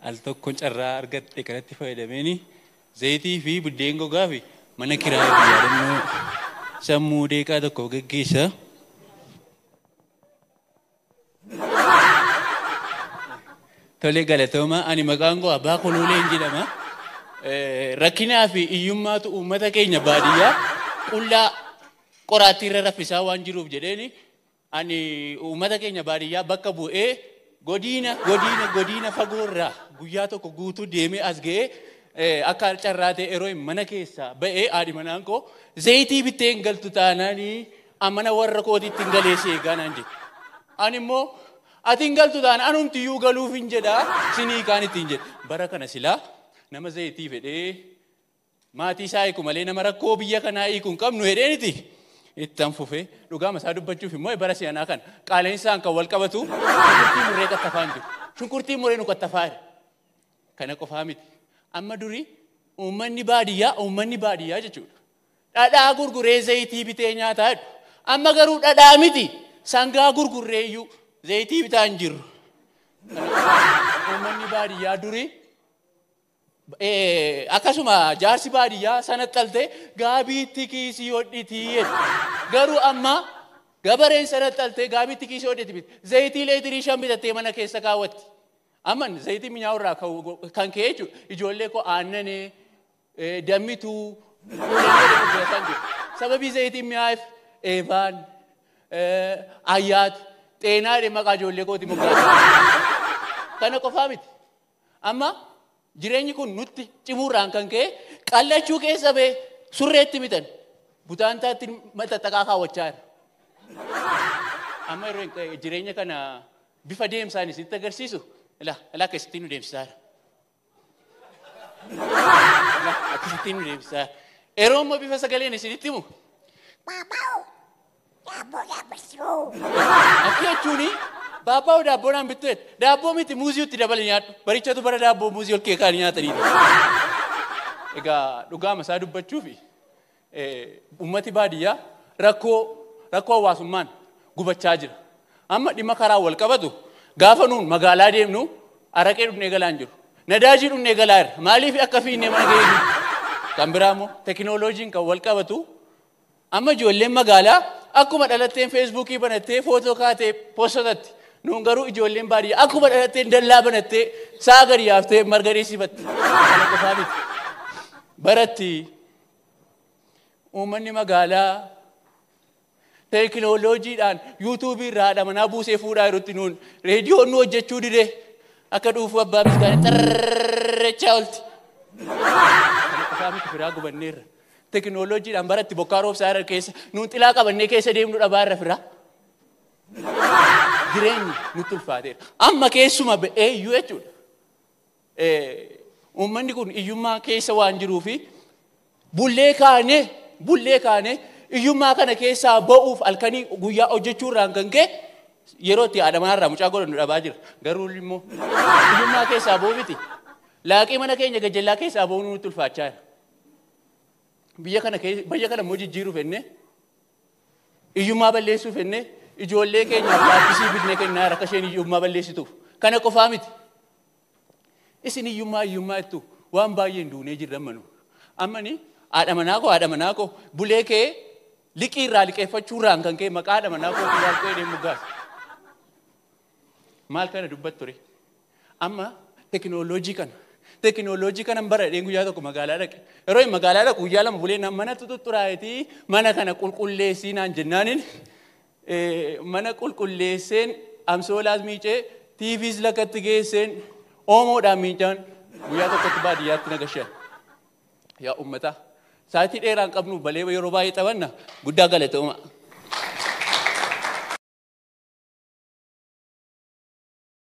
al tokkoon carraa argatte kanatti fayyadameen zayitii fi buddeen gogaa fi mana kiraa yaadannoo sammuu deeqaa tokko gaggeessa. Tole galatooma ani maqaan koo Abbaa Kololeen jedhama. Rakkinaa fi iyyummaatu uummata keenya baadiyyaa qullaa qoraattii irra raffisaa waan jiruuf jedheeni ani uummata keenya baadiyyaa bakka bu'ee godina fagoorraa guyyaa tokko guutuu deemee as ga'ee akka carraatee yeroo mana keessaa ba'ee haadhi manaan koo zayitii bitteen galtu taanaanii amana warra kootiitti hin galeessee eeganaan jedhe. Ani immoo ati hin galtu taana anumtiyyuu galuuf hin jedhaa sinii kaan ittiin jedhe. Bara kana silaa nama zayitii fedhee maatii isaa hiiku malee nama rakkoo biyya kanaa hiiku hin qabnu hedheeniti. Ittaan fufee dhugaama isaa dubbachuuf immoo bara si'anaa kana qaaleensaan kan wal qabatu shunkurtii murree qattafaan jiru. Shunkurtii murree nu qattafaa jira. Kana qofaa miti. Amma durii uummanni baadiyyaa jechuudha. Dhadhaa gurguree zayitii bitee nyaataa jedhu. Amma garuu dhadhaa miti sangaa gurgurree iyyuu zayitii bitaa hin jirru. Uummanni baadiyyaa durii akkasuma jaarsi baadiyyaa sanatti talte gaabiitti kiisii hodhitii jedhu. Garuu amma gabareen sanatti talte gaabiitti kiisii hodhiti biti. Zayitii leetirii 5 bitattee mana keessa kaawwatti. Amma zayitii minyaa'urraa kan ka'e jechuudha. Ijoollee koo aannanee dammituu fuudhanii jiru. Sababii zayitiin mi'aaf eebaan ayyaat xeenaa maqaa ijoollee kooti moggaasa. Kana qofaa miti. Amma jireenyi kun nutti cimuurraan kan ka'e qallachuu keessa bee surreetti bitan butaantaatti maxxaxaqaa kaawwachaa jira. Amma yeroo jireenya kana bifa deemsaan isitti agarsiisu ilaa akkasittiin nu deemsisaa jira. Akkasittiin nu deemsisaa jira. Yeroo immoo bifa sagaleen isinitti himu. Akka jechuuni Baabaa daabboodhaan bitteet daabboo miti muuzii itti dabale nyaadhu barichatu bara daabboo muuzii ol keekaan nyaataniidha. Egaa dhugaama isaa dubbachuuf uummati baadiyyaa rakkoo hawaasummaan gubachaa jira. Amma dhimma karaa wal qabatu gaafa nuun magaalaa deemnu araqee dhugnee galaan jiru. Nadaajii dhugnee galaa jira. Maaliif akka fiinnee mana geejjibu? Kan biraa immoo teekinooloojiin kan wal qabatu amma ijoolleen magaalaa akkuma dhalatteen feesbuukii banattee footoo kaatee poostotatti. Nuun garuu ijoolleen baadiyyaa akkuma dhalatteen dallaa banattee sa'a gadi yaaftee marga dheessifatti. Kana qofaa miti. Baratti uummanni magaalaa teekinooloojiidhaan yuutuubii irraa haadha manaa buusee fuudhaa jirutti nuun reediyoon nu hojjechuu didee akka dhuufuu abbaa misgaanii xarrachaa olti. Kana qofaa miti firaa gubanneerra. Teekinooloojiidhaan baratti bokkaa roobsaa irra keessa nuun xilaa qabannee keessa deemnu dhabaa irra firaa. Jireenyi nutti ulfaateera. Amma keessuma ba'ee iyyuu jechuudha. Uummanni kun iyyummaa keessa waan jiruu fi bullee kaanee iyyummaa kana keessaa ba'uuf halkanii guyyaa hojjechuurraan kan ka'e yeroo itti haadha manaa irraa mucaa godhannu dhabaa jira. Garuu immoo iyyummaa keessaa ba'uu miti. Laaqii mana keenya gajjallaa keessaa ba'uu nutti ulfaachaa jira. Biyya kana immoo jijjiiruuf ennee iyyummaa balleessuuf ennee ijoollee keenyaaf laaffisii bidnee kennaa akka isheen iyyummaa balleessituuf. Kana qofaa miti. Isin iyyummaa jettu waan baay'een duunee jirran manu. Ammani haadha manaa koo bulee kee liqii irraa liqeeffachuurraan kan ka'e maqaa haadha manaa koo waan ta'ee deemu gaas. Maal kana dubbat ture? Amma teekinooloojii kana baradheen guyyaa tokko magaalaa dhaqe. Yeroo magaalaa dhaqu guyyaa lama bulee mana tutturaayetii mana kana qulqulleessii naan jennaaniin mana qulqulleesseen amsoolaas miicee tiiviis lakkatti geesseen oomoodhaan miicaan guyyaa tokkotti baadiyyaatti nagashan. Yaa uummataa sa'aatii dheeraan qabnu balee yeroo baay'ee taphanna guddaa galatooma.